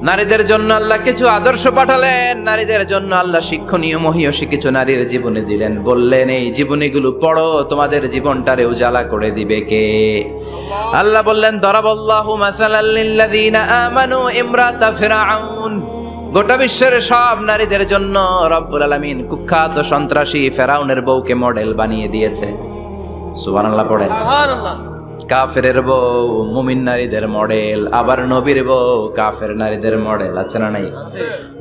নারীদের জন্য আল্লাহ কিছু আদর্শ পাঠালেন, নারীদের জন্য আল্লাহ শিক্ষণীয় মহীয়সী কিছু নারীর জীবনে দিলেন, বললেন এই জীবনীগুলো পড়ো, তোমাদের জীবনটারে উজালা করে দিবে কে? আল্লাহ বললেন দরাবাল্লাহু মাসালাল লিল্লাযীনা আমানু ইমরাতা ফিরআউন। গোটা বিশ্বের সব নারীদের জন্য রব্বুল আলামিন কুখ্যাত সন্ত্রাসী ফেরাউনের বউকে মডেল বানিয়ে দিয়েছে। সুবহানাল্লাহ পড়েন। সুবহানাল্লাহ। কাফেরের বউ মুমিন নারীদের মডেল, আবার নবীর বউ কাফের নারীদের মডেল, আছে না নাই?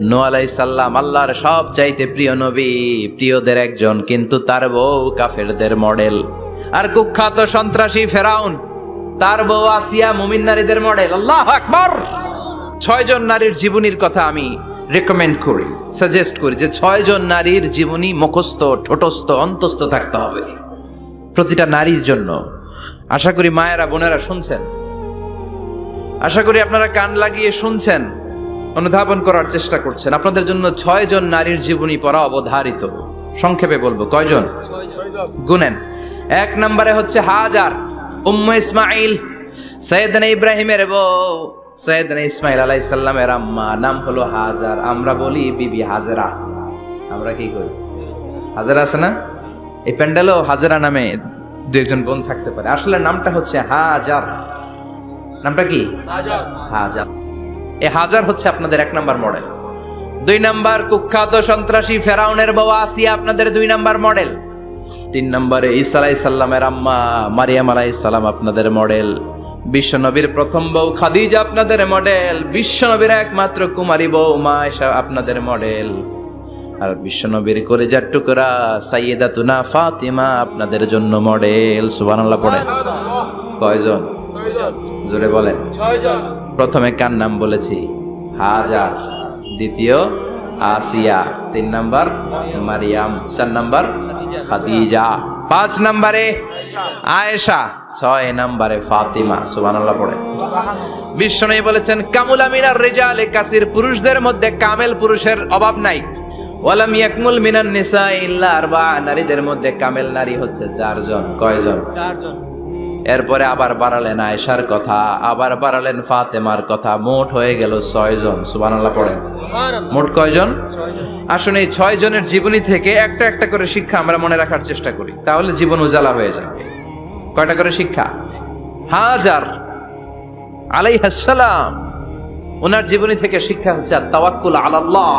নূহ আলাইহিস সালাম আল্লাহর সব চাইতে প্রিয় নবী, প্রিয়দের একজন, কিন্তু তার বউ কাফেরদের মডেল। আর কুখ্যাত সন্ত্রাসী ফেরাউন, তার বউ আসিয়া মুমিন নারীদের মডেল। আল্লাহু আকবার। 6 জন নারীর জীবনীর কথা আমি রেকমেন্ড করি, সাজেস্ট করি যে 6 জন নারীর জীবনী মুখস্থ, ঠোঁটস্থ, অন্তস্থ থাকতে হবে প্রতিটা নারীর জন্য। আশা করি মায়েরা বোনেরা শুনছেন, আশা করি আপনারা কান লাগিয়ে শুনছেন, অনুধাবন করার চেষ্টা করছেন। আপনাদের জন্য 6 জন নারীর জীবনী পড়া অবধারিত। সংক্ষেপে বলবো কয়জন গুনেন। 1 নম্বরে হচ্ছে হাজার, উম্মে ইসমাইল, সাইয়েদনা ইব্রাহিমের বউ, সাইয়েদনা ইসমাইল আলাইহিস সালামের আম্মা, নাম হলো হাজার। আমরা বলি বিবি হাজেরা, আমরা কি করি? হাজেরা আছে না? এই প্যান্ডেলও হাজেরা নামে 2-1 বোন থাকতে পারে, আসলে নামটা হচ্ছে হাজার। নামটা কি? হাজার। এই হাজার হচ্ছে আপনাদের 1 নাম্বার মডেল। 2 নাম্বার কুখ্যাত সন্ত্রাসী ফেরাউনের বউ আসিয়া আপনাদের 2 নাম্বার মডেল। 3 নম্বরে ঈসা আলাইহিস সালামের আম্মা মারিয়াম আলাইহিস সালাম আপনাদের মডেল। বিশ্বনবীর প্রথম বউ খাদিজা আপনাদের মডেল। বিশ্বনবীর একমাত্র কুমারী বউ মা আয়েশা আপনাদের মডেল। আর বিশ্বনবীর কলিজার টুকরা সাইয়্যিদাতুনা ফাতিমা আপনাদের জন্য মডেল। সুবহানাল্লাহ পড়েন। কয়জন? 6 জন। জোরে বলেন। 6 জন। প্রথমে কার নাম বলেছি? হাজার। দ্বিতীয় আসিয়া, 3 নাম্বার মারিয়াম, 4 নাম্বার খাদিজা, 5 নম্বরে আয়েশা, 6 নম্বরে ফাতিমা। সুবহানাল্লাহ পড়েন। বিশ্বনবী বলেছেন কামুলা মিনার রিজালে কাসির, পুরুষদের মধ্যে কামেল পুরুষের অভাব নাই। ওয়ালাম ইয়াকমুল মিনান নিসা ইল্লা 4, নারীদের মধ্যে কামেল নারী হচ্ছে 4 জন। কয়জন? 4 জন। এরপরে আবার বাড়ালেন আয়েশার কথা, আবার বাড়ালেন ফাতেমার কথা, মোট হয়ে গেল 6 জন। সুবহানাল্লাহ পড়েন। সুবহানাল্লাহ। মোট কয়জন? 6 জন। আসুন এই 6 জনের জীবনী থেকে একটা একটা করে শিক্ষা আমরা মনে রাখার চেষ্টা করি, তাহলে জীবন উজালা হয়ে যাবে। কয়টা করে শিক্ষা? হাজার আলাইহিস সালাম, ওনার জীবনী থেকে শিক্ষা হচ্ছে তাওয়াক্কুল আলাল্লাহ,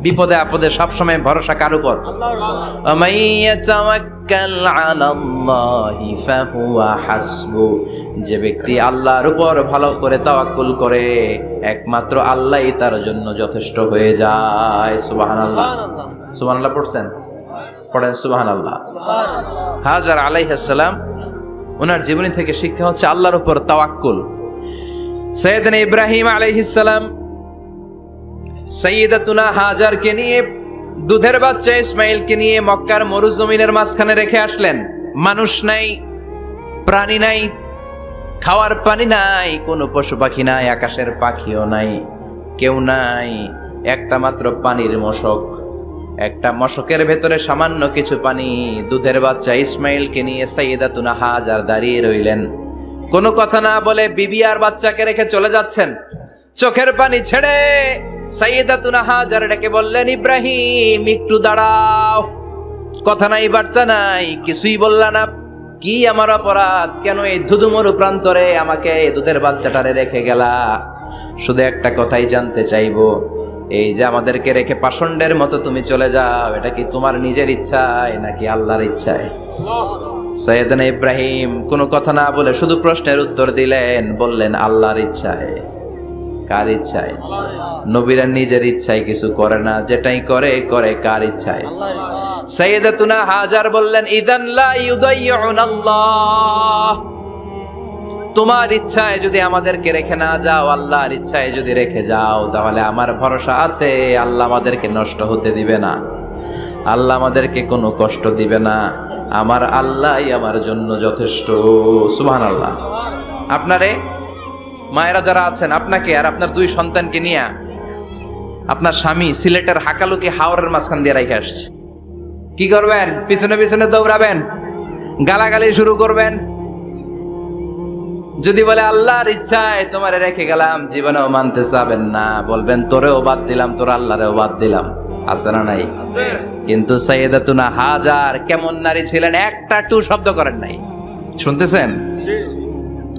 বিপদে আপদে সবসময় ভরসা কার উপর? আল্লাহর উপর। আমাইয়া তাওয়াক্কাল আলাল্লাহি ফাহুয়া হাসবু, যে ব্যক্তি আল্লাহর উপর ভালো করে তাওয়াক্কুল করে একমাত্র আল্লাহই তার জন্য যথেষ্ট হয়ে যায়। সুবহানাল্লাহ। সুবহানাল্লাহ। সুবহানাল্লাহ পড়ছেন? পড়েন সুবহানাল্লাহ। সুবহানাল্লাহ। হাজার আলাইহিস সালাম, ওনার জীবনী থেকে শিক্ষা হচ্ছে আল্লাহর উপর তাওয়াক্কুল। সাইয়েদনা ইব্রাহিম আলাইহিস সালাম সাইয়্যিদাতুনা হাজারকে নিয়ে, দুধের বাচ্চা ইসমাইলকে নিয়ে মক্কার মরুজমিনের মাঝখানে রেখে আসলেন। মানুষ নাই, প্রাণী নাই, খাওয়ার পানি নাই, কোনো পশু পাখি নাই, আকাশের পাখিও নাই, কেউ নাই, একটা মাত্র পানির মশক। একটা মশকের ভেতরে সামান্য কিছু পানি। দুধের বাচ্চা ইসমাইলকে নিয়ে সাইয়্যিদাতুনা হাজার দাঁড়িয়ে রইলেন, কোনো কথা না বলে বিবি আর বাচ্চাকে রেখে চলে যাচ্ছেন। চোখের পানি ছেড়ে সাইয়্যিদাতুনা হাজার ডেকে বললেন, ইব্রাহিম একটু দাঁড়াও। কথা নাই, বার্তা নাই, কিছুই বললা না। কি আমার অপরাধ? কেন এই ধুধুমরু প্রান্তরে আমাকে দুধের বাচ্চাটারে রেখে গেলা? শুধু একটা কথাই জানতে চাইবো, এই যে আমাদেরকে রেখে পাষণ্ডের মতো তুমি চলে যাও, এটা কি তোমার নিজের ইচ্ছায় নাকি আল্লাহর ইচ্ছায়? সাইয়েদনা ইব্রাহিম কোনো কথা না বলে শুধু প্রশ্নের উত্তর দিলেন, বললেন আল্লাহর ইচ্ছায়। কার ইচ্ছায়? নবীরা নিজের ইচ্ছায় কিছু করে না, যেটাই করে করে কার ইচ্ছায়? আল্লাহর ইচ্ছা। সাইয়্যিদাতুনা হাজার বললেন, ইযান লা ইউদাইয়ুনাল্লাহ, তোমার ইচ্ছায় যদি আমাদেরকে রেখে না যাও, আল্লাহর ইচ্ছায় যদি রেখে যাও, তাহলে আমার ভরসা আছে আল্লাহ আমাদেরকে নষ্ট হতে দিবে না, আল্লাহ আমাদেরকে কোনো কষ্ট দিবে না, আমার আল্লাহই আমার জন্য যথেষ্ট। সুবহানাল্লাহ। আপনারে মায়েরা যারা আছেন, আপনাকে আর আপনার 2 সন্তানকে নিয়ে আপনার স্বামী সিলেটের হাকালুকি হাওরের মাঝখান দিয়ে রেখে আসছে, কি করবেন? পিছনে পিছনে দৌড়াবেন, গালাগালি শুরু করবেন, যদি বলে আল্লাহর ইচ্ছায় তোমারে রেখে গেলাম, জীবনেও মানতে চাবেন না, বলবেন তোরেও বাদ দিলাম, তোর আল্লাহরেও বাদ দিলাম। আছে না নাই? কিন্তু সাইয়েদাতুনা হাজার কেমন নারী ছিলেন, একটা টু শব্দ করেন নাই। শুনতেছেন?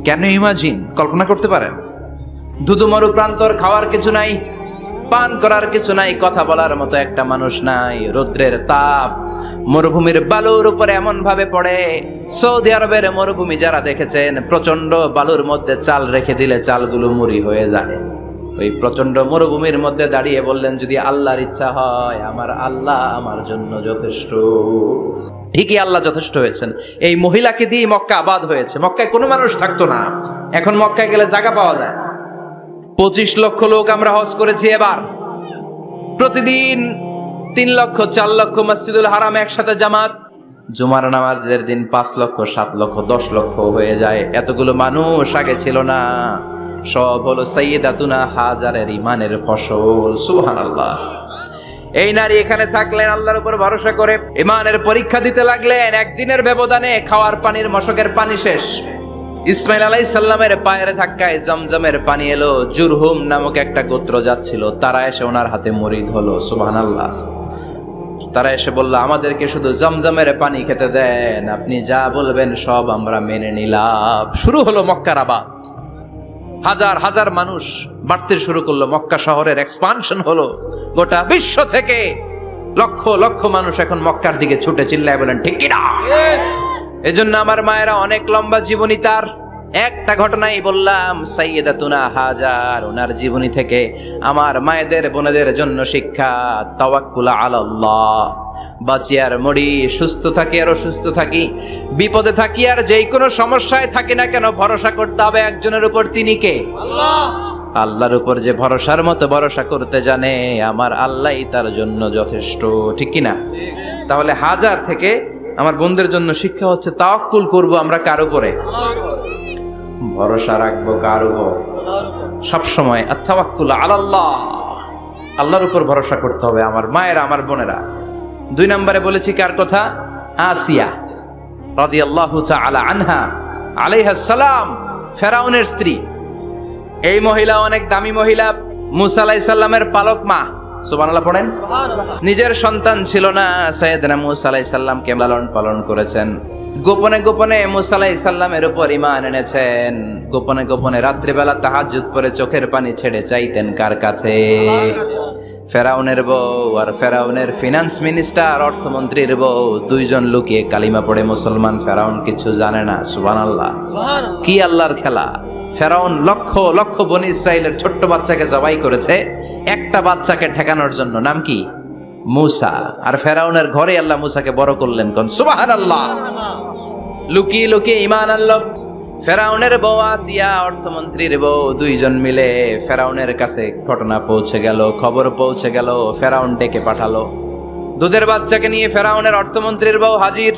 কেন ইমাজিন, কল্পনা করতে পারেন? ধুধু মরু প্রান্তর, খাওয়ার কিছু নাই, পান করার কিছু নাই, কথা বলার মতো একটা মানুষ নাই, রৌদ্রের তাপ মরুভূমির বালুর উপরে এমন ভাবে পড়ে। সৌদি আরবের মরুভূমি যারা দেখেছেন, প্রচন্ড বালুর মধ্যে চাল রেখে দিলে চালগুলো মুড়ি হয়ে যায়। ওই প্রচন্ড মরুভূমির মধ্যে দাঁড়িয়ে বললেন, যদি আল্লাহর ইচ্ছা হয়, আমার আল্লাহ আমার জন্য যথেষ্ট। ঠিকই আল্লাহ যথেষ্ট হয়েছেন। এই মহিলাকে দিয়ে মক্কা আবাদ হয়েছে। মক্কায় কোনো মানুষ থাকতো না, এখন মক্কায় গেলে জায়গা পাওয়া যায়। 25 লক্ষ লোক আমরা হজ করেছি এবার। প্রতিদিন 3 লক্ষ 4 লক্ষ মসজিদুল হারাম একসাথে জামাত। জুমার নামাজের দিন 5 লক্ষ 7 লক্ষ 10 লক্ষ হয়ে যায়। এতগুলো মানুষ আগে ছিল না। সব হলো সাইয়েদাতুনা হাজারের ইমানের ফসল। সুবহানাল্লাহ। এই নারী এখানে থাকলেন আল্লাহর উপর ভরসা করে, ইমানের পরীক্ষা দিতে লাগলেন। একদিনের ব্যবধানে খাওয়ার পানির মশকের পানি শেষ। ইসমাইল আলাইহিস সালামের পায়ের ধাক্কায় জমজমের পানি এলো। জুরহুম নামক একটা গোত্র যাচ্ছিল, তারা এসে ওনার হাতে মুরিদ হলো। সুবহানাল্লাহ। তারা এসে বলল, আমাদেরকে শুধু জমজমের পানি খেতে দেন, আপনি যা বলবেন সব আমরা মেনে নিলাম। শুরু হলো মক্কার আবাদ। হাজার হাজার মানুষ বাড়তে শুরু করলো, মক্কা শহরের এক্সপানশন হলো। গোটা বিশ্ব থেকে লক্ষ লক্ষ মানুষ এখন মক্কার দিকে ছুটে চিল্লায় বলেন, ঠিক কি না? এজন্য আমার মায়েরা অনেক লম্বা জীবনী। তার একটা ঘটনাই বললাম, সাইয়েদাতুনা হাজার, ওনার জীবনী থেকে আমার মায়েদের বোনেদের জন্য শিক্ষা। তাওয়াক্কুল আলাল্লাহ। বাঁচি আর মরি, সুস্থ থাকি আর অসুস্থ থাকি, বিপদে থাকি আর যেই কোনো সমস্যায় থাকি না কেন, ভরসা করতে হবে একজনের উপর। তিনি কে? আল্লাহ। আল্লাহর উপর যে ভরসার মতো ভরসা করতে জানে, আমার আল্লাহই তার জন্য যথেষ্ট। ঠিক কি না? তাহলে হাজার থেকে আমার বোনদের জন্য শিক্ষা হচ্ছে, তাওয়াক্কুল করব আমরা কার উপরে? ভরসা রাখবো কার উপর? সব সময় আত-তাওয়াক্কুল আলাল্লাহ, আল্লাহর উপর ভরসা করতে হবে আমার মায়েরা, আমার বোনেরা। 2 নম্বরে বলেছি কার কথা? আসিয়া রাদিয়াল্লাহু তাআলা আনহা আলাইহাস সালাম, ফেরাউনের স্ত্রী। এই মহিলা অনেক দামি মহিলা, মুসা আলাইহিস সালামের পালক মা। সুবহানাল্লাহ পড়েন। নিজের সন্তান ছিল না, সাইয়েদনা মুসা আলাইহিস সালামকে লালন পালন করেছেন। গোপনে গোপনে মুসা আলাইহিস সালামের উপর ঈমান এনেছেন। গোপনে গোপনে রাত্রিবেলা তাহাজ্জুদ পড়ে চোখের পানি ছেড়ে চাইতেন কার কাছে? ফেরাউনের বউ আর ফেরাউনের ফিনান্স মিনিস্টার, অর্থমন্ত্রীর বউ, 2 জন লুকিয়ে কালিমা পড়ে মুসলমান। ফেরাউন কিছু জানে না। সুবহানাল্লাহ। কি আল্লাহর খেলা! ফেরাউন লক্ষ লক্ষ বনি ইসরাইলের ছোট্ট বাচ্চাকে জবাই করেছে একটা বাচ্চাকে ঠেকানোর জন্য। নাম কি? মুসা। আর ফেরাউনের ঘরে আল্লাহ মুসাকে বড় করলেন। কোন? সুবহানাল্লাহ। লুকিয়ে লুকিয়ে ঈমান আনলো। ফেরাউনের বউ আসিয়া, অর্থমন্ত্রীর বউ, 2 জন মিলে ফেরাউনের কাছে ঘটনা পৌঁছে গেল, খবর পৌঁছে গেল। ফেরাউন ডেকে পাঠালো। দুধের বাচ্চাকে নিয়ে ফেরাউনের অর্থমন্ত্রীর বউ হাজির।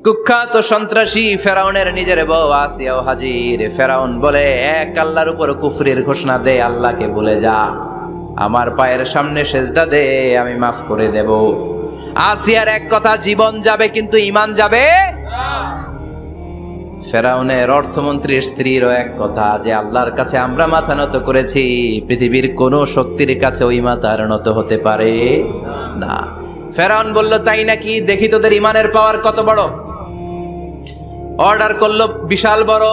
কুখ্যাত সন্ত্রাসী ফেরাউনের নিজের বউ আসিয়াও হাজির। ফেরাউন বলে, এক আল্লাহর উপর কুফরির ঘোষণা দে, আল্লাহকে ভুলে যা, আমার পায়ের সামনে সেজদা দে, আমি মাফ করে দেব। আসিয়ার এক কথা, জীবন যাবে কিন্তু ঈমান যাবে না। ফেরাউনের অর্থমন্ত্রীর স্ত্রীরও এক কথা, যে আল্লাহর কাছে আমরা মাথা নত করেছি, পৃথিবীর কোন শক্তির কাছে ওই মাথা নত হতে পারে না। ফেরাউন বলল, তাই নাকি? দেখি তোদের ঈমানের পাওয়ার কত বড়। অর্ডার করলো, বিশাল বড়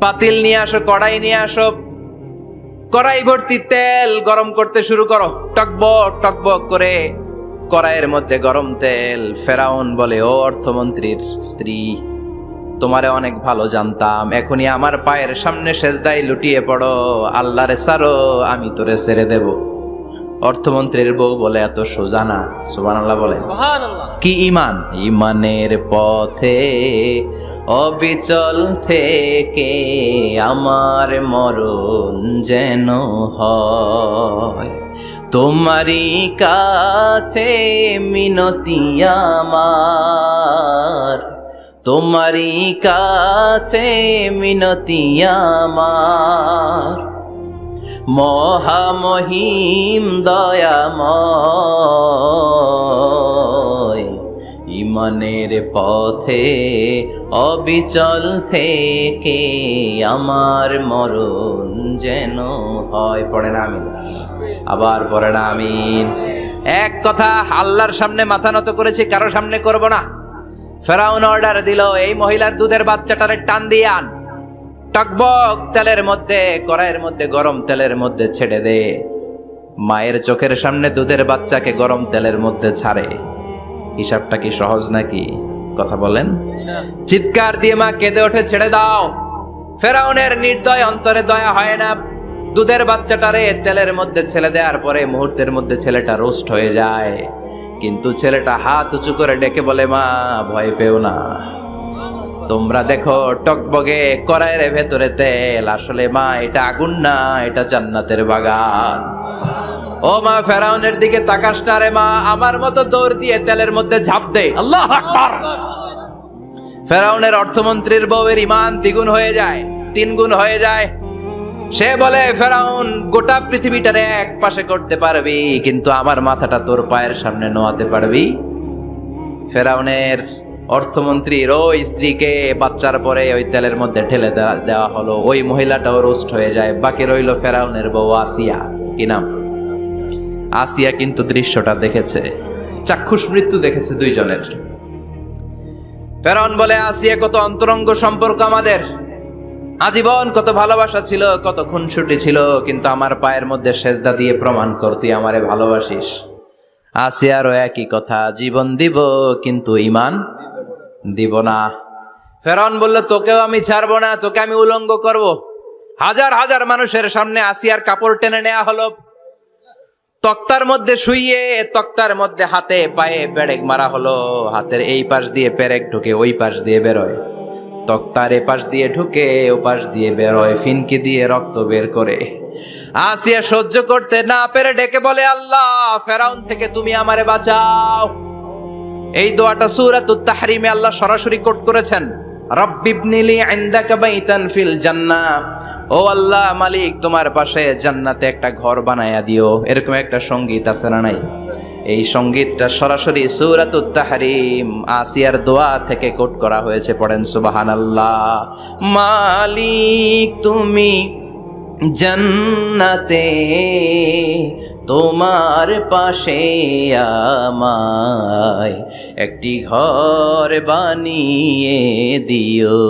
পাতিল নিয়ে আসো, কড়াই নিয়ে আসো, কড়াই ভর্তি তেল গরম করতে শুরু করো। টকবক টকবক করে কড়াইয়ের মধ্যে গরম তেল। ফেরাউন বলে, ও অর্থমন্ত্রীর স্ত্রী, তোমারে অনেক ভালো জানতাম, এখনই আমার পায়ের সামনে সেজদায় লুটিয়ে পড়ো, আল্লাহরে ছাড়ো, আমি তোরে ছেড়ে দেব। অর্থমন্ত্রীর বউ বলে, এত সোজা না। সুবহানাল্লাহ বলে। কি ঈমান? ঈমানের পথে অবিচল থেকে আমার মরণ যেন হয়, তোমারই কাছে মিনতি আমার, তোমারই কাছে মিনতি আমার, মহামহিম দয়াময়, ইমানের পথে অবিচল থেকে আমার মরণ যেন হয়। পড়েন আমিন, আবার পড়েন আমিন। এক কথা, আল্লাহর সামনে মাথা নত করেছি, কারো সামনে করব না। ফেরাউন অর্ডার দিল, এই মহিলার দুধের বাচ্চাটারে টান দিয়ে আন, টকবক তেলের মধ্যে, কড়াইয়ের মধ্যে গরম তেলের মধ্যে ছেড়ে দে। মায়ের চোখের সামনে দুধের বাচ্চাকে গরম তেলের মধ্যে ছাড়ে। হিসাবটা কি সহজ নাকি? কথা বলেন। চিৎকার দিয়ে মা কেঁদে ওঠে, ছেড়ে দাও। ফেরাউনের নির্দয় অন্তরে দয়া হয় না। দুধের বাচ্চাটারে তেলের মধ্যে ছেড়ে দেওয়ার পরে মুহূর্তের মধ্যে ছেলেটা রোস্ট হয়ে যায়। কিন্তু ছেলেটা হাত উঁচু করে ডেকে বলে, মা ভয় পেও না, তোমরা দেখো টকবগে কড়াইয়ের ভেতরে তেল, আসলে মা এটা আগুন না, এটা জান্নাতের বাগান। ও মা, ফেরাউনের দিকে তাকাস না রে মা, আমার মতো দৌড় দিয়ে তেলের মধ্যে ঝাঁপ দে। আল্লাহু আকবার। ফেরাউনের অর্থমন্ত্রীর বউয়ের ঈমান দ্বিগুণ হয়ে যায়, 3 গুণ হয়ে যায়। সে বলে, ফেরাউন গোটা পৃথিবীটারে এক পাশে করতে পারবি, কিন্তু আমার মাথাটা তোর পায়ের সামনে নোয়াতে পারবি? ফেরাউনের অর্থমন্ত্রীর ওই স্ত্রীকে বাচ্চার পরে ওই তেলের মধ্যে ঠেলে দেওয়া হলো। ওই মহিলাটাও রোস্ট হয়ে যায়। বাকি রইল ফেরাউনের বউ আসিয়া। কি নাম? আসিয়া কিন্তু দৃশ্যটা দেখেছে, চাক্ষুষ মৃত্যু দেখেছে দুইজনের। ফেরাউন বলে, আসিয়া কত অন্তরঙ্গ সম্পর্ক আমাদের, আজীবন কত ভালোবাসা ছিল, কত খুনসুটি ছিল, কিন্তু আমার পায়ের মধ্যে সেজদা দিয়ে প্রমাণ কর তুই আমারে ভালোবাসিস। আসিয়ারও একই কথা, জীবন দিব কিন্তু ঈমান দিব না। ফেরাউন বলল, তোকেও আমি ছাড়বো না, তোকে আমি উলঙ্গ করব। হাজার হাজার মানুষের সামনে আসিয়ার কাপড় টেনে নেওয়া হলো, তক্তার মধ্যে শুইয়ে তক্তার মধ্যে হাতে পায়ে পেরেক মারা হলো। হাতের এই পাশ দিয়ে পেরেক ঢুকে ওই পাশ দিয়ে বেরোয়, তক্তার এ পাশ দিয়ে ঢুকে ও পাশ দিয়ে বেরোয়, ফিনকি দিয়ে রক্ত বের করে। আসিয়া সহ্য করতে না পেরে ডেকে বলে, আল্লাহ, ফেরাউন থেকে তুমি আমারে বাঁচাও। এই দোয়াটা সূরাতুত তাহরিমে আল্লাহ সরাসরি কোট করেছেন, রব্বিবনিলি ইনদাকা বাইতান ফিল জান্নাহ। ও আল্লাহ মালিক, তোমার পাশে জান্নাতে একটা ঘর বানায়া দিও। এরকম একটা সঙ্গীত আছে না নাই? এই সঙ্গীতটা সরাসরি সূরাতুত তাহরিম আসিয়ার দোয়া থেকে কোট করা হয়েছে। পড়েন সুবহানাল্লাহ। মালিক তুমি জান্নাতে, তোমার পাশে আমায় একটি ঘর বানিয়ে দিও,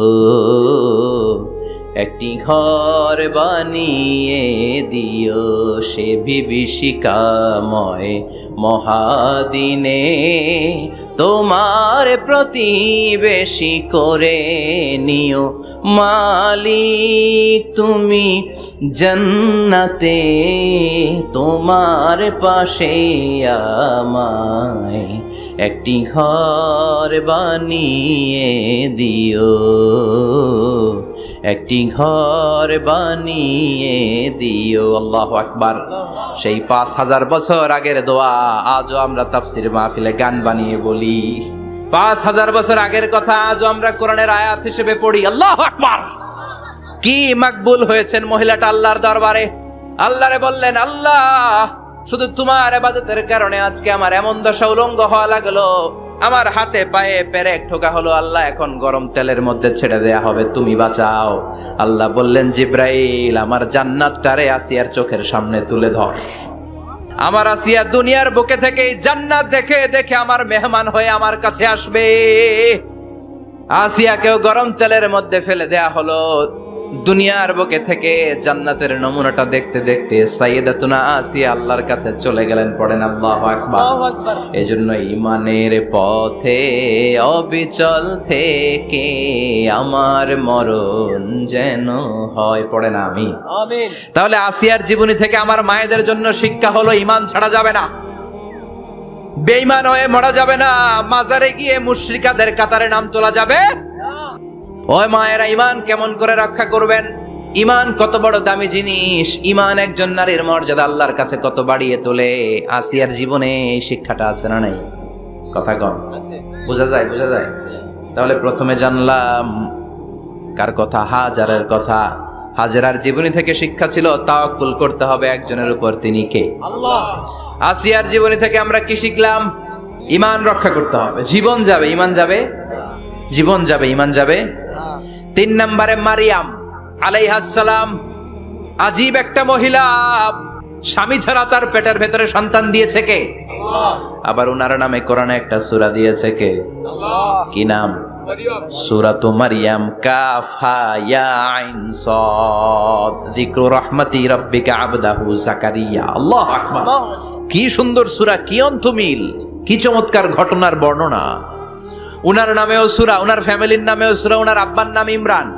একটি ঘর বানিয়ে দিও, সে বিভীষিকাময় মহাদিনে তোমার প্রতিবেশী করে নিও। মালিক তুমি জান্নাতে, তোমার পাশে আমায় একটি ঘর বানিয়ে দিও, একটি ঘর বানিয়ে দিও। আল্লাহু আকবার। সেই 5000 বছর আগের দোয়া আজও আমরা তাফসীর মাহফিলে গান বানিয়ে বলি। 5000 বছর আগের কথা আজও আমরা কোরআনের আয়াত হিসেবে পড়ি। আল্লাহু আকবার। কি মাকবুল হয়েছেন মহিলাটা আল্লাহর দরবারে। আল্লাহরে বললেন, আল্লাহ, শুধু তোমার ইবাদতের কারণে আজকে আমার এমন দশা উলঙ্গ হওয়া লাগলো, আমার হাতে পায়ে পেরেক ঠোকা হলো। আল্লাহ, এখন গরম তেলের মধ্যে ছেড়ে দেয়া হবে, তুমি বাঁচাও। আল্লাহ বললেন, জিব্রাইল, আমার জান্নাতটারে আসিয়ার চোখের সামনে তুলে ধর। আমার আসিয়া দুনিয়ার বুকে থেকে জান্নাত দেখে দেখে আমার মেহমান হয়ে আমার কাছে আসবে। আসিয়াকেও গরম তেলের মধ্যে ফেলে দেয়া হলো। দুনিয়ার বুকে থেকে জান্নাতের নমুনাটা দেখতে দেখতে সাইয়েদাতুনা আসিয়া আল্লাহর কাছে চলে গেলেন। পড়েন আল্লাহু আকবার। এজন্য ঈমানের পথে অবিচল থেকে আমার মরণ যেন হয়। পড়েন আমিন। আমিন। তাহলে আসিয়ার জীবনী থেকে আমার মায়েদের জন্য শিক্ষা হলো, ঈমান ছাড়া যাবে না, বেঈমান হয়ে মরা যাবে না, মাজারে গিয়ে মুশরিকাদের কাতারে নাম তোলা যাবে। ওই মায়েরা ঈমান কেমন করে রক্ষা করবেন? ঈমান কত বড় দামি জিনিস। ঈমান একজন নারীর মর্যাদা আল্লাহর কাছে কত বাড়িয়ে তোলে। আসিয়ার জীবনে এই শিক্ষাটা আছে না নাই? কথা কম, বোঝা যায়? বোঝা যায়? তাহলে প্রথমে জানলাম কার কথা? হাজারের কথা। হাজেরার জীবনী থেকে শিক্ষা ছিল তাওয়াক্কুল করতে হবে একজনের উপর, তিনি কে? আল্লাহ। আসিয়ার জীবনী থেকে আমরা কি শিখলাম? ইমান রক্ষা করতে হবে। জীবন যাবে, ইমান যাবে, জীবন যাবে, ইমান যাবে। 3 নম্বরে মারিয়াম আলাইহাস সালাম, আজীব একটা মহিলা, স্বামী ছাড়া তার পেটের ভেতরে সন্তান দিয়েছে কে? আবার উনার নামে কোরআনে একটা সূরা দিয়েছে কে? কি নাম? সূরাতু মারিয়াম, কাফ হা ইয়া আইন সাদ, যিকরু রাহমাতি রাব্বিকা আবদাহু জাকারিয়া। আল্লাহু আকবার, কি সুন্দর সূরা, কি অন্তমিল, কি চমৎকার ঘটনার বর্ণনা। উনার নামেও সূরা, উনার ফ্যামিলির নামেও সূরা, উনার আব্বার নাম ইমরান,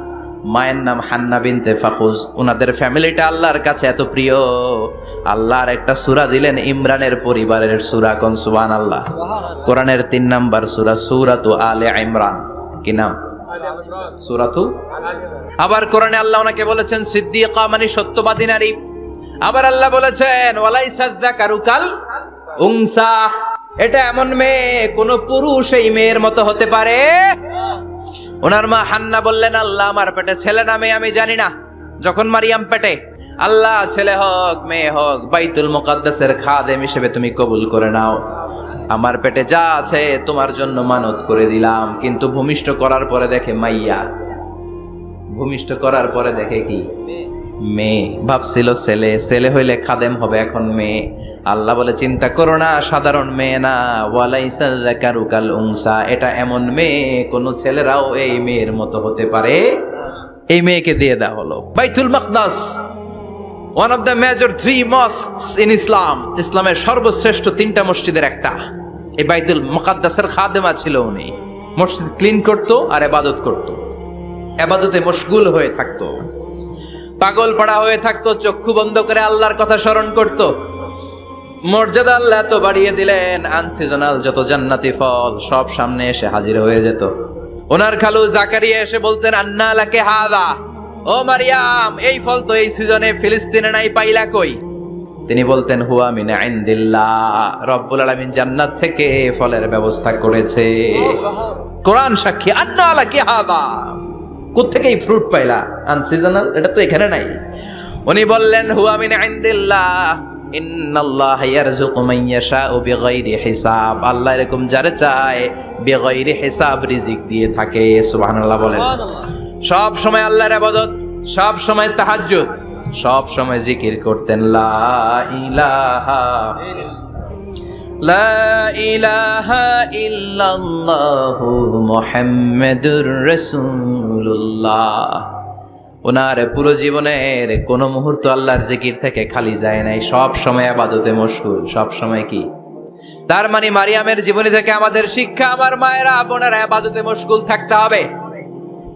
মায়ের নাম হান্না বিনতে ফাখুজ। উনাদের ফ্যামিলিটা আল্লাহর কাছে এত প্রিয়, আল্লাহর একটা সূরা দিলেন ইমরানের পরিবারের সূরা। কোন সুবহানাল্লাহ। কোরআনের 3 নাম্বার সূরা, সূরাতু আলে ইমরান। কি নাম? সূরাতু। আবার কোরআনে আল্লাহ ওনাকে বলেছেন সিদ্দিকা, মানে সত্যবাদী নারী। আবার আল্লাহ বলেছেন ওয়ালাইসা যাকারু কাল উনসা, এটা এমন মেয়ে কোন পুরুষ এই মেয়ের মতো হতে পারে? ওনার মা হান্না বললেন, আল্লাহ আমার পেটে ছেলে না মেয়ে আমি জানি না। যখন মারিয়াম পেটে, আল্লাহ ছেলে হোক মেয়ে হোক বাইতুল মুকাদ্দাসের খাদেম হিসেবে তুমি কবুল করে নাও। আমার পেটে যা আছে তোমার জন্য মানত করে দিলাম। কিন্তু ভূমিষ্ঠ করার পরে দেখে মাইয়া, ভূমিষ্ঠ করার পরে দেখে কি? মেয়ে। ভাবছিল ছেলে, ছেলে হইলে খাদেম হবে, এখন মেয়ে। আল্লাহ বলে চিন্তা করো না, সাধারণ মেয়ে না, ওয়ালাইসা যাকারু কাল উনসা, এটা এমন মেয়ে কোন ছেলেরাও এই মেয়ের মতো হতে পারে। এই মেয়েকে দিয়ে দেওয়া হলো Baitul Maqdis, one of the major 3 mosques in Islam, ইসলামের সর্বশ্রেষ্ঠ 3টা মসজিদের একটা। এই বাইতুল মুকাদ্দাসের খাদেমা ছিল উনি। মসজিদ ক্লিন করতো আর ইবাদত করতো, ইবাদতে মশগুল হয়ে থাকতো, পাগল পাড়া হয়ে থাকতো, চক্ষু বন্ধ করে আল্লাহর কথা স্মরণ করত। মর্যাদা আল্লাহ এত বাড়িয়ে দিলেন, আনসিজনাল যত জান্নাতি ফল সব সামনে এসে হাজির হয়ে যেত। ওনার খালু জাকারিয়া এসে বলতেন, আন্না লাকে হাদা, ও মারিয়াম এই ফল তো এই সিজনে ফিলিস্তিনে নাই, পাইলা কই? তিনি বলতেন হুয়া মিন ইনদিল্লাহ, রব্বুল আলামিন জান্নাত থেকে ফলের ব্যবস্থা করেছে। কোরআন সাক্ষী, আন্না লাকে হাদা, কোত্থেকে এই ফ্রুট পাইলা? আনসিজনাল, এটা তো এখানে নাই। উনি বললেন হুয়া মিন ইনদিল্লাহ, ইন্নাল্লাহা ইয়ারযুকু মান ইয়াশাউ বিগাইরি হিসাব, আল্লাহ এরকম যারে চায় বিগাইরি হিসাব রিজিক দিয়ে থাকে। সুবহানাল্লাহ বলেন। সব সময় আল্লাহর ইবাদত, সব সময় তাহাজ্জুদ, সব সময় জিকির করতেন লা ইলাহা লা ইলাহা ইল্লাল্লাহু মুহাম্মাদুর রাসূলুল্লাহ। ওনার পুরো জীবনের কোন মুহূর্ত আল্লাহর জিকির থেকে খালি যায় নাই, সব সময় ইবাদতে মশগুল, সব সময় কি? তার মানে মারিয়ামের জীবনী থেকে আমাদের শিক্ষা, আমার মায়েরা বোনেরা ইবাদতে মশগুল থাকতে হবে।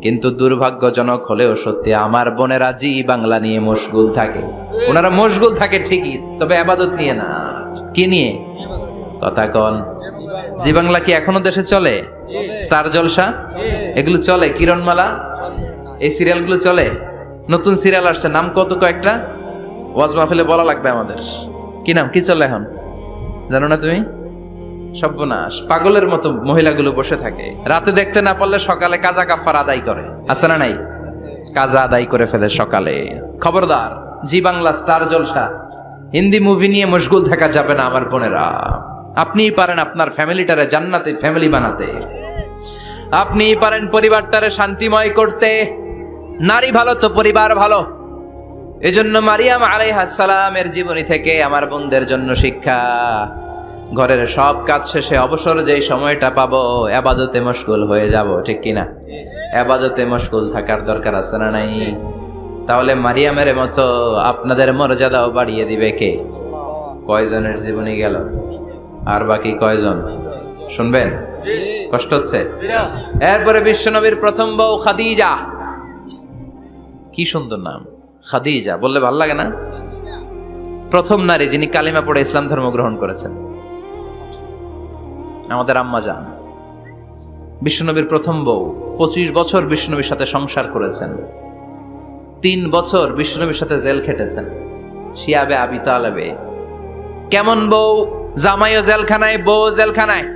কিন্তু দুর্ভাগ্যজনক হলেও সত্যি, আমার বোনেরা জি বাংলা নিয়ে মশগুল থাকে। ওনারা মশগুল থাকে ঠিকই, তবে ইবাদত নিয়ে না। কি নিয়ে? কথা কন। জি বাংলা কি এখনো দেশে চলে? স্টার জলসা এগুলো চলে, কিরণমালা এই সিরিয়ালগুলো চলে। নতুন সিরিয়াল আসছে, নাম কত কয়েকটা, ওয়াজ মাহফিলে বলা লাগবে আমাদের। কি নাম, কি চলে এখন জানো না তুমি? সর্বনাশ, পাগলের মতো মহিলাগুলো বসে থাকে, রাতে দেখতে না পারলে সকালে কাজা কাফার আদায় করে, আছে না নাই? কাজা আদায় করে ফেলে সকালে। খবরদার, জি বাংলা, স্টার জলসা, হিন্দি মুভি নিয়ে মশগুল থাকা যাবে না আমার বোনেরা। আপনিই পারেন আপনার ফ্যামিলিটারে জান্নাতে ফ্যামিলি বানাতে, আপনিই পারেন পরিবারটারে শান্তিময় করতে। নারী ভালো তো পরিবার ভালো। এজন্য মারিয়াম আলাইহাস সালামের জীবনী থেকে আমার বোনদের জন্য শিক্ষা, ঘরের সব কাজ শেষে অবসর যেই সময়টা পাবো ইবাদতে মশগুল হয়ে যাব, ঠিক কিনা? ইবাদতে মশগুল থাকার দরকার আছে না নাই? তাহলে মারিয়ামের মতো আপনাদের মর্যাদাও বাড়িয়ে দিবে কে? কয়জনের জীবনী গেল, আর বাকি কয়জন শুনবেন? কষ্ট হচ্ছে? এরপরে বিশ্বনবীর প্রথম বউ খাদিজা, কি সুন্দর নাম খাদিজা, বললে ভালো লাগে না? প্রথম নারী যিনি কালিমা পড়ে ইসলাম ধর্ম গ্রহণ করেছেন, আমাদের আম্মা জান, বিশ্বনবীর প্রথম বউ। 25 বছর বিশ্বনবীর সাথে সংসার করেছেন, 3 বছর বিশ্বনবীর সাথে জেল খেটেছেন, শিয়াবে আবি তালেবে। কেমন বউ? জামাইও জেলখানায়, বউ জেলখানায়।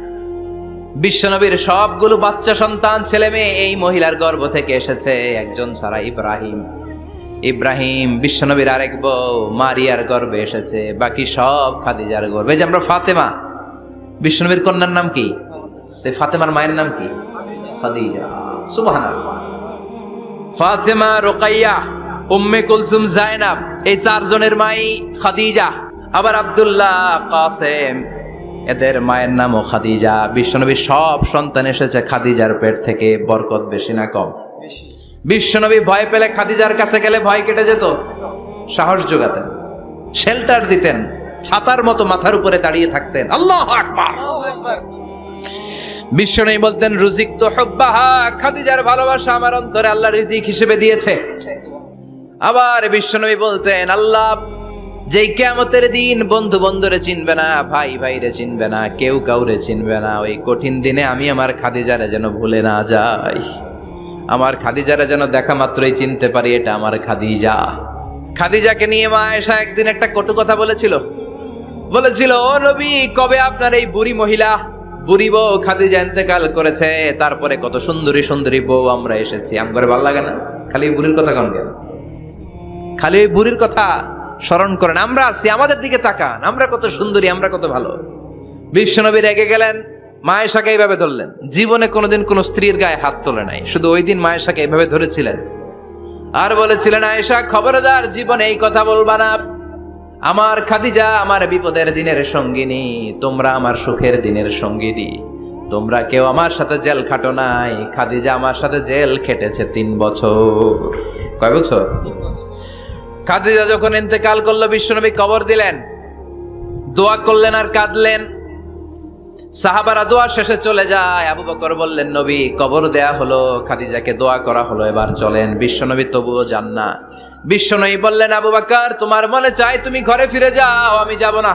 বিশ্বনবীর সবগুলো বাচ্চা সন্তান ছেলে মেয়ে এই মহিলার গর্ভ থেকে এসেছে, একজন ছাড়া, ইব্রাহিম। ইব্রাহিম বিশ্বনবীর আরেক বউ মারিয়ার গর্ভে এসেছে, বাকি সব খাদিজার গর্ভে। যে আমরা ফাতেমা, বিশ্বনবীর কন্যার নাম কি? ফাতেমার মায়ের নাম কি? খাদিজা। সুবহানাল্লাহ। ফাতেমা, রুকাইয়া, উম্মে কুলসুম, জায়নাব, এই চারজনের মাই খাদিজা। আবার আব্দুল্লাহ, কাসেম, এদের মায়ের নামও খাদিজা। বিশ্বনবীর সব সন্তান এসেছে খাদিজার পেট থেকে। বরকত বেশি না কম? বিশ্বনবী ভয় পেলে খাদিজার কাছে গেলে ভয় কেটে যেত। সাহস যোগাতেন, শেল্টার দিতেন, ছাতার মতো মাথার উপরে দাঁড়িয়ে থাকতেন। আল্লাহু আকবার। বিশ্বনবী বলতেন, রুজিক তো হুব্বাহা, খাদিজার ভালোবাসা আমার অন্তরে আল্লাহ রিজিক হিসেবে দিয়েছে। আবার বিশ্বনবী বলতেন, আল্লাহ যেই কিয়ামতের দিন বন্ধু বন্ধুরে চিনবে না, ভাই ভাইরে চিনবে না, কেউ কাউরে চিনবে না, ওই কঠিন দিনে আমি আমার খাদিজারে যেন ভুলে না যাই, আমার খাদিজারে যেন দেখা মাত্রই চিনতে পারি এটা আমার খাদিজা। খাদিজাকে নিয়ে মা আয়েশা একদিন একটা কটু কথা বলেছিল। ও নবী, কবে আপনার এই বুড়ি মহিলা, বুড়ি বউ খাদিজা ইন্তেকাল করেছে, তারপরে কত সুন্দরী সুন্দরী বউ আমরা এসেছি, আমার ভালো লাগে না? খালি বুড়ির কথা কন কেন? খালি ওই বুড়ির কথা স্মরণ করেন। আমরা আছি, আমাদের দিকে তাকান, আমরা কত সুন্দরী, আমরা কত ভালো। বিশ্বনবী রেগে গেলেন, মা আয়েশাকে এইভাবে ধরলেন। জীবনে কোনোদিন কোন স্ত্রীর গায়ে হাত তোলে নাই, শুধু ওই দিন মা আয়েশাকে এইভাবে ধরেছিলেন আর বলেছিলেন, আয়েশা খবরদার, জীবনে এই কথা বলবা না। আমার খাদিজা আমার বিপদের দিনের সঙ্গিনী, তোমরা আমার সুখের দিনের সঙ্গিনী। তোমরা কেউ আমার সাথে জেল খাটো নাই, খাদিজা আমার সাথে জেল খেটেছে 3 বছর। কয় বছর? খাদিজা যখন ইন্তেকাল করলো, বিশ্বনবী কবর দিলেন, দোয়া করলেন আর কাঁদলেন। সাহাবারা দোয়া শেষে চলে যায়। আবু বকর বললেন, নবী কবর দেয়া হলো, খাদিজাকে দোয়া করা হলো, এবার চলেন। বিশ্বনবী তবুও যান না। বিশ্বনবী বললেন, আবু বকর তোমার মনে চাই তুমি ঘরে ফিরে যাও, আমি যাব না,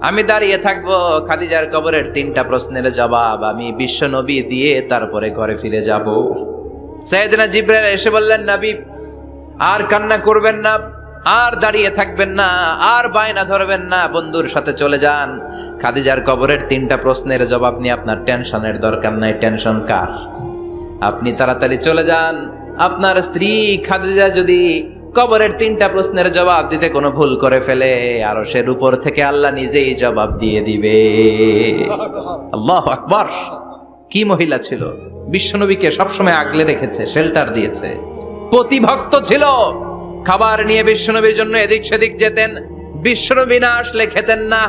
আমি দাঁড়িয়ে থাকবো। খাদিজার কবরের 3টা প্রশ্নের জবাব আমি বিশ্বনবী দিয়ে তারপরে ঘরে ফিরে যাব। সাইয়েদনা জিবরাইল এসে বললেন, নবী আর কান্না করবেন না, আর দাঁড়িয়ে থাকবেন না, আর বায়না ধরবেন না, বন্ধুর সাথে চলে যান। খাদিজার কবরের 3টা প্রশ্নের জবাব নিয়ে আপনার টেনশনের দরকার নাই। টেনশন কার? আপনি তাড়াতাড়ি চলে যান। আপনার স্ত্রী খাদিজা যদি কবরের 3টা প্রশ্নের জবাব দিতে কোনো ভুল করে ফেলে, আরশের উপর থেকে আল্লাহ নিজেই জবাব দিয়ে দিবে। আল্লাহু আকবার। কি মহিলা ছিল! বিশ্বনবীকে সবসময় আগলে রেখেছে, শেল্টার দিয়েছে, প্রতিভক্ত ছিল। খাবার নিয়ে বিশ্বনবীর জন্য এদিক সেদিক যেতেন, বিশ্বনবী না আসলে খেতেন না।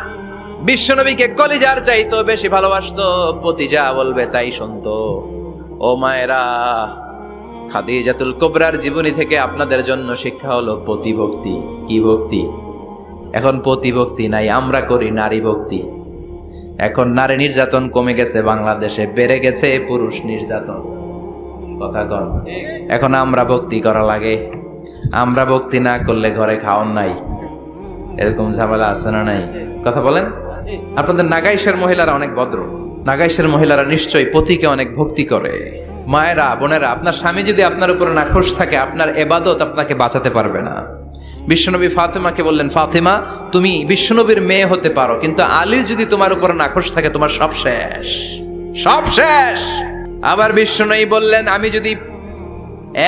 বিশ্বনবীকে কলিজার চাইতো বেশি ভালোবাসতো, পতি যা বলবে তাই শুনতো। ও মায়েরা, খাদিজাতুল কুবরার জীবনী থেকে আপনাদের জন্য শিক্ষা হলো প্রতিভক্তি। কি ভক্তি? এখন প্রতিভক্তি নাই, আমরা করি নারী ভক্তি। এখন নারী নির্যাতন কমে গেছে বাংলাদেশে, বেড়ে গেছে পুরুষ নির্যাতন। কথা কন। এখন আমরা ভক্তি করা লাগে। আমরা ভক্তি না করলে ঘরে খাওয়ান নাই, এরকম ঝামেলা আছে না নাই? কথা বলেন। আপনাদের নাগাইশের মহিলারা অনেক ভদ্র, নাগাইশের মহিলারা নিশ্চয়ই পতিকে অনেক ভক্তি করে। মায়েরা, বোনেরা, আপনার স্বামী যদি আপনার উপরে নাখোশ থাকে, আপনার ইবাদত আপনাকে বাঁচাতে পারবে না। বিশ্বনবী ফাতেমাকে বললেন, ফাতেমা তুমি বিশ্বনবীর মেয়ে হতে পারো, কিন্তু আলী যদি তোমার উপরে নাখোশ থাকে, তোমার সব শেষ, সব শেষ। আবার বিশ্বনবী বললেন, আমি যদি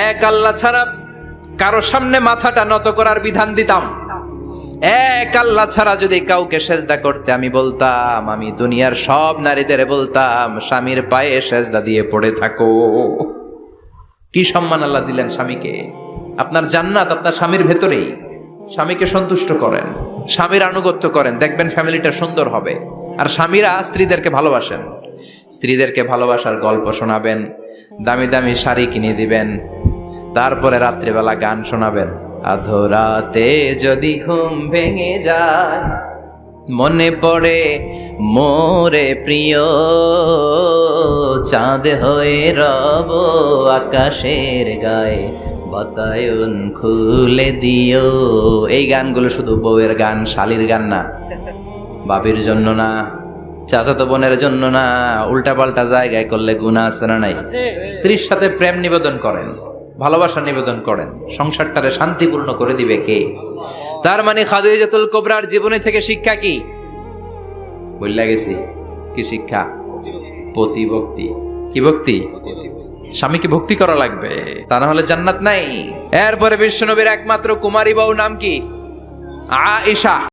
এক আল্লাহ ছাড়া কারো সামনে মাথাটা নত করার বিধান দিতাম, এক আল্লাহ ছাড়া যদি কাউকে সেজদা করতে আমি বলতাম, আমি দুনিয়ার সব নারীদের বলতাম স্বামীর পায়ে সেজদা দিয়ে পড়ে থাকো। কি সম্মান আল্লাহ দিলেন স্বামীকে! আপনার জান্নাত আপনার স্বামীর ভেতরেই। স্বামীকে সন্তুষ্ট করেন, স্বামীর আনুগত্য করেন, দেখবেন ফ্যামিলিটা সুন্দর হবে। আর স্বামীরা স্ত্রীদেরকে ভালোবাসেন, স্ত্রীদেরকে ভালোবাসার গল্প শোনাবেন, দামি দামি শাড়ি কিনে দিবেন, তারপরে রাত্রিবেলা গান শোনাবেন। আধরাতে যদি ঘুম ভেঙে যায়, মনে পড়ে মোরে প্রিয়, চাঁদ হয়ে রব আকাশের গায়ে, বাতায়ন খুলে দিও। এই গানগুলো শুধু বউয়ের গান, শালীর গান না, বাবির জন্য না, চাচাতো বোনের জন্য না। উল্টা পাল্টা জায়গায় করলে গুনাহ আছে না নাই? স্ত্রীর সাথে প্রেম নিবেদন করেন, ভালোবাসা নিবেদন করেন, সংসারটারে শান্তিপূর্ণ করে দিবে কে? তার মানে খাদিজাতুল কুবরার জীবনী থেকে শিক্ষা কি? বললা গেছি কি শিক্ষা? প্রতিভক্তি। কি ভক্তি? স্বামীকে ভক্তি করা লাগবে, তা না হলে জান্নাত নাই। এরপরে বিশ্বনবীর একমাত্র কুমারী বউ নাম কি? আয়েশা।